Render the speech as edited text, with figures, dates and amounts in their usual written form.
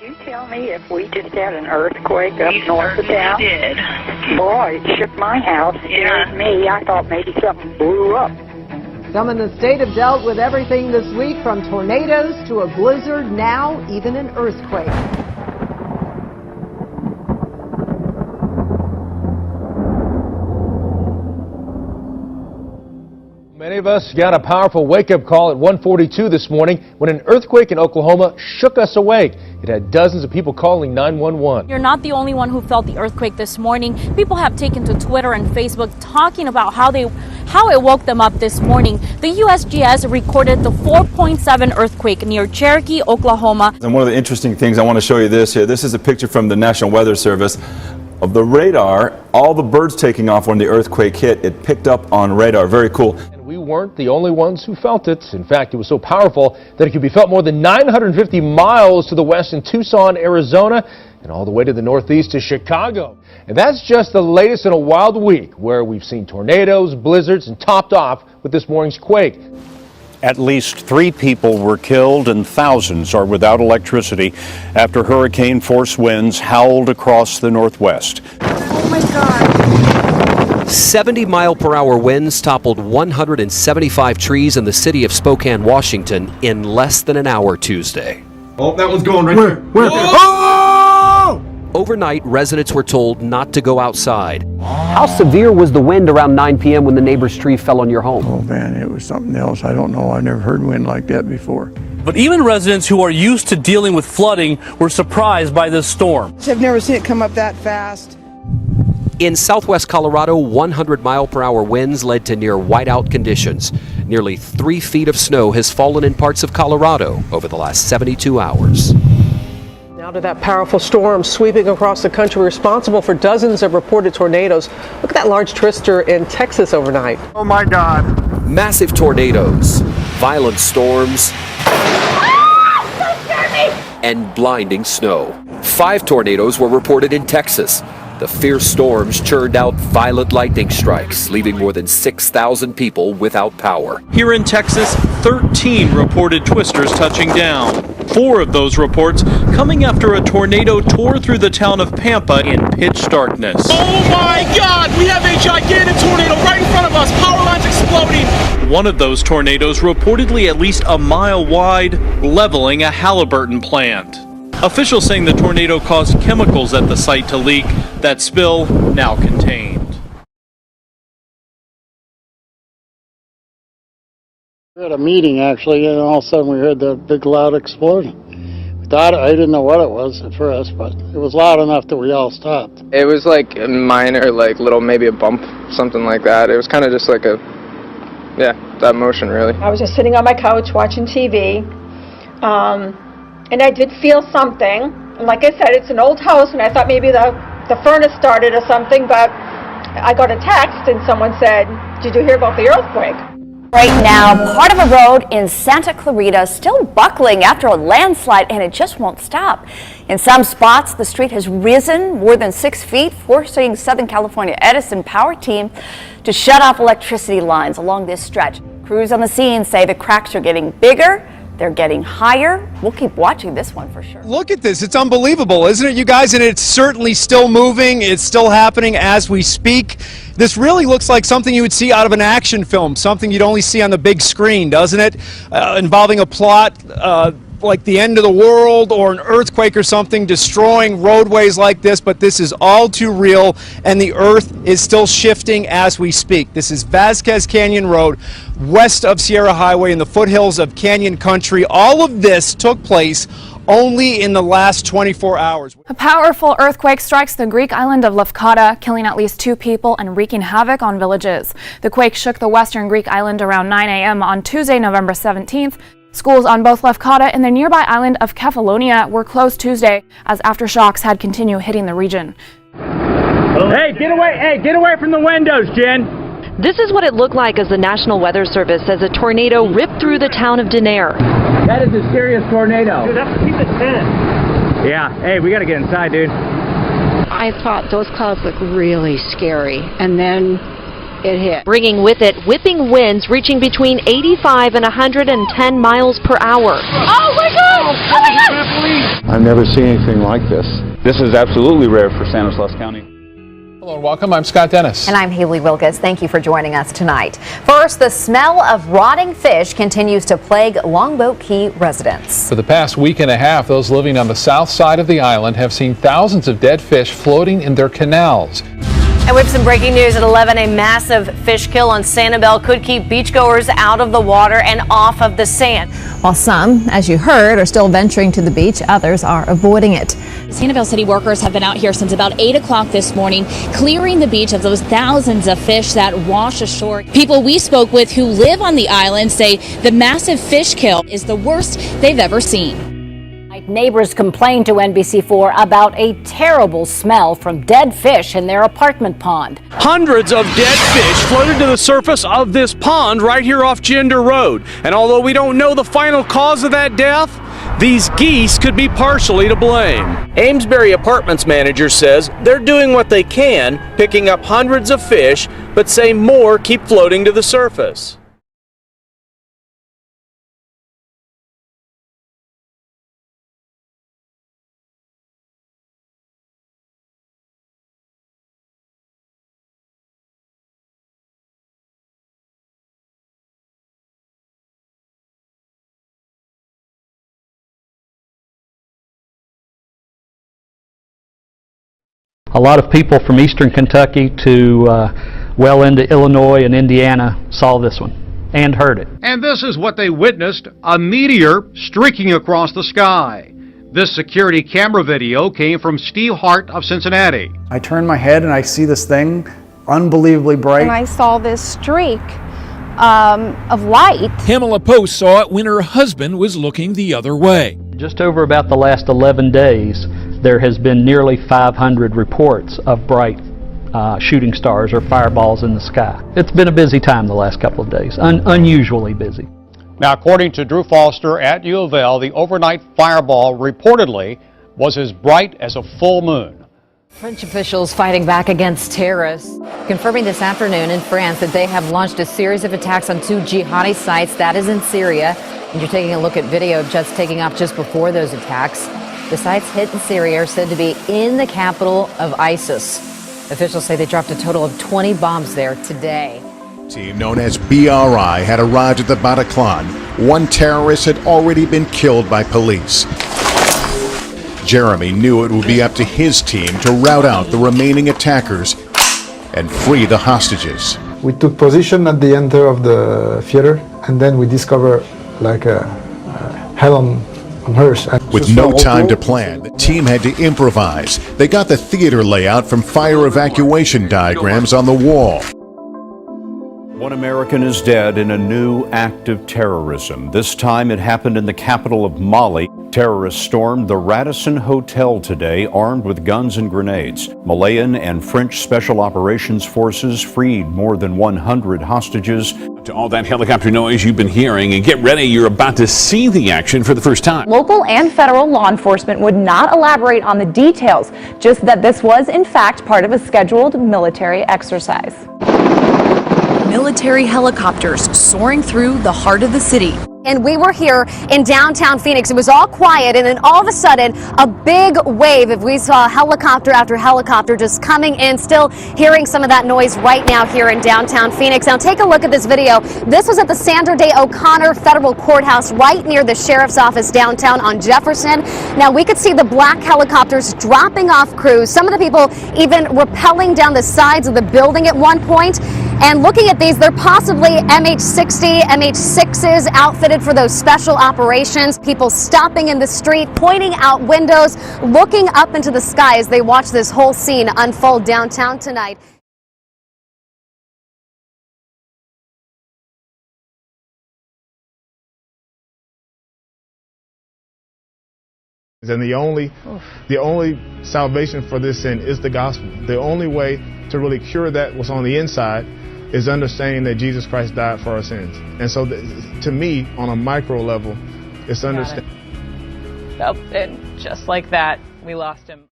You tell me if we just had an earthquake up north of town? We did. Boy, it shook my house, scared me. I thought maybe something blew up. Some in the state have dealt with everything this week, from tornadoes to a blizzard, now even an earthquake. Many of us got a powerful wake-up call at 1:42 this morning when an earthquake in Oklahoma shook us awake. It had dozens of people calling 911. You're not the only one who felt the earthquake this morning. People have taken to Twitter and Facebook talking about how it woke them up this morning. The USGS recorded the 4.7 earthquake near Cherokee, Oklahoma. And one of the interesting things, I want to show you this here. This is a picture from the National Weather Service of the radar. All the birds taking off when the earthquake hit. It picked up on radar. Very cool. We weren't the only ones who felt it. In fact, it was so powerful that it could be felt more than 950 miles to the west in Tucson, Arizona, and all the way to the northeast to Chicago. And that's just the latest in a wild week where we've seen tornadoes, blizzards, and topped off with this morning's quake. At least 3 people were killed and thousands are without electricity after hurricane-force winds howled across the Northwest. Oh my God. 70-mile-per-hour winds toppled 175 trees in the city of Spokane, Washington in less than an hour Tuesday. Oh, that one's going right there. Where? Oh! Overnight, residents were told not to go outside. How severe was the wind around 9 p.m. when the neighbor's tree fell on your home? Oh man, it was something else. I don't know. I never heard wind like that before. But even residents who are used to dealing with flooding were surprised by this storm. I've never seen it come up that fast. In southwest Colorado, 100-mile-per-hour winds led to near whiteout conditions. Nearly 3 feet of snow has fallen in parts of Colorado over the last 72 hours. Now to that powerful storm sweeping across the country, responsible for dozens of reported tornadoes. Look at that large twister in Texas overnight. Oh my God. Massive tornadoes, violent storms, and blinding snow. 5 tornadoes were reported in Texas. The fierce storms churned out violent lightning strikes, leaving more than 6,000 people without power. Here in Texas, 13 reported twisters touching down. 4 of those reports coming after a tornado tore through the town of Pampa in pitch darkness. Oh my God! We have a gigantic tornado right in front of us! Power lines exploding! One of those tornadoes reportedly at least a mile wide, leveling a Halliburton plant. Officials saying the tornado caused chemicals at the site to leak. That spill now contained. We were at a meeting actually, and all of a sudden we heard the big loud explosion. We thought, I didn't know what it was at first, but it was loud enough that we all stopped. It was like a minor, like little, maybe a bump, something like that. It was kind of just like that motion really. I was just sitting on my couch watching TV. And I did feel something. And like I said, it's an old house, and I thought maybe the furnace started or something, but I got a text and someone said, "Did you hear about the earthquake?" Right now, part of a road in Santa Clarita is still buckling after a landslide, and it just won't stop. In some spots, the street has risen more than 6 feet, forcing Southern California Edison Power Team to shut off electricity lines along this stretch. Crews on the scene say the cracks are getting bigger. They're getting higher. We'll keep watching this one for sure. Look at this. It's unbelievable, isn't it, you guys? And it's certainly still moving. It's still happening as we speak. This really looks like something you would see out of an action film, something you'd only see on the big screen, doesn't it? Involving a plot like the end of the world or an earthquake or something destroying roadways like this, but this is all too real, and the earth is still shifting as we speak. This is Vasquez Canyon Road, west of Sierra Highway in the foothills of Canyon Country. All of this took place only in the last 24 hours. A powerful earthquake strikes the Greek island of Lefkada, killing at least 2 people and wreaking havoc on villages. The quake shook the western Greek island around 9 a.m. on Tuesday, November 17th. Schools on both Lefkada and the nearby island of Kefalonia were closed Tuesday as aftershocks had continued hitting the region. Hey, get away! Hey, get away from the windows, Jen! This is what it looked like as the National Weather Service says a tornado ripped through the town of Denair. That is a serious tornado. Dude, that's keep it 10. Yeah, hey, we gotta get inside, dude. I thought those clouds looked really scary, and then it hit, bringing with it whipping winds reaching between 85 and 110 miles per hour. Oh my God! Oh my God! I've never seen anything like this. This is absolutely rare for Stanislaus County. Hello and welcome. I'm Scott Dennis. And I'm Haley Wilkes. Thank you for joining us tonight. First, the smell of rotting fish continues to plague Longboat Key residents. For the past week and a half, those living on the south side of the island have seen thousands of dead fish floating in their canals. And with some breaking news at 11, a massive fish kill on Sanibel could keep beachgoers out of the water and off of the sand. While some, as you heard, are still venturing to the beach, others are avoiding it. Sanibel City workers have been out here since about 8 o'clock this morning, clearing the beach of those thousands of fish that wash ashore. People we spoke with who live on the island say the massive fish kill is the worst they've ever seen. Neighbors complained to NBC4 about a terrible smell from dead fish in their apartment pond. Hundreds of dead fish floated to the surface of this pond right here off Gender Road. And although we don't know the final cause of that death, these geese could be partially to blame. Amesbury Apartments manager says they're doing what they can, picking up hundreds of fish, but say more keep floating to the surface. A lot of people from eastern Kentucky to well into Illinois and Indiana saw this one and heard it. And this is what they witnessed, a meteor streaking across the sky. This security camera video came from Steve Hart of Cincinnati. I turn my head and I see this thing, unbelievably bright. And I saw this streak of light. Pamela Post saw it when her husband was looking the other way. Just over about the last 11 days, there has been nearly 500 reports of bright shooting stars or fireballs in the sky. It's been a busy time the last couple of days, unusually busy. Now, according to Drew Foster at U of L, the overnight fireball reportedly was as bright as a full moon. French officials fighting back against terrorists, confirming this afternoon in France that they have launched a series of attacks on 2 jihadi sites, that is in Syria. And you're taking a look at video of jets taking off just before those attacks. The sites hit in Syria are said to be in the capital of ISIS. Officials say they dropped a total of 20 bombs there today. Team known as BRI had arrived at the Bataclan. One terrorist had already been killed by police. Jeremy knew it would be up to his team to rout out the remaining attackers and free the hostages. We took position at the enter of the theater, and then we discovered like a hell on hearse. With no time to plan, the team had to improvise. They got the theater layout from fire evacuation diagrams on the wall. One American is dead in a new act of terrorism. This time it happened in the capital of Mali. Terrorists stormed the Radisson Hotel today, armed with guns and grenades. Malayan and French Special Operations Forces freed more than 100 hostages. To all that helicopter noise you've been hearing, and get ready, you're about to see the action for the first time. Local and federal law enforcement would not elaborate on the details, just that this was in fact part of a scheduled military exercise. Military helicopters soaring through the heart of the city. And we were here in downtown Phoenix. It was all quiet, and then all of a sudden, a big wave. If we saw helicopter after helicopter just coming in, still hearing some of that noise right now here in downtown Phoenix. Now take a look at this video. This was at the Sandra Day O'Connor Federal Courthouse right near the sheriff's office downtown on Jefferson. Now we could see the black helicopters dropping off crews. Some of the people even rappelling down the sides of the building at one point. And looking at these, they're possibly MH-60, MH-6s outfitted for those special operations. People stopping in the street, pointing out windows, looking up into the sky as they watch this whole scene unfold downtown tonight. And the only salvation for this sin is the gospel. The only way to really cure that what's on the inside is understanding that Jesus Christ died for our sins. And so to me, on a micro level, it's understanding. And just like that, we lost him.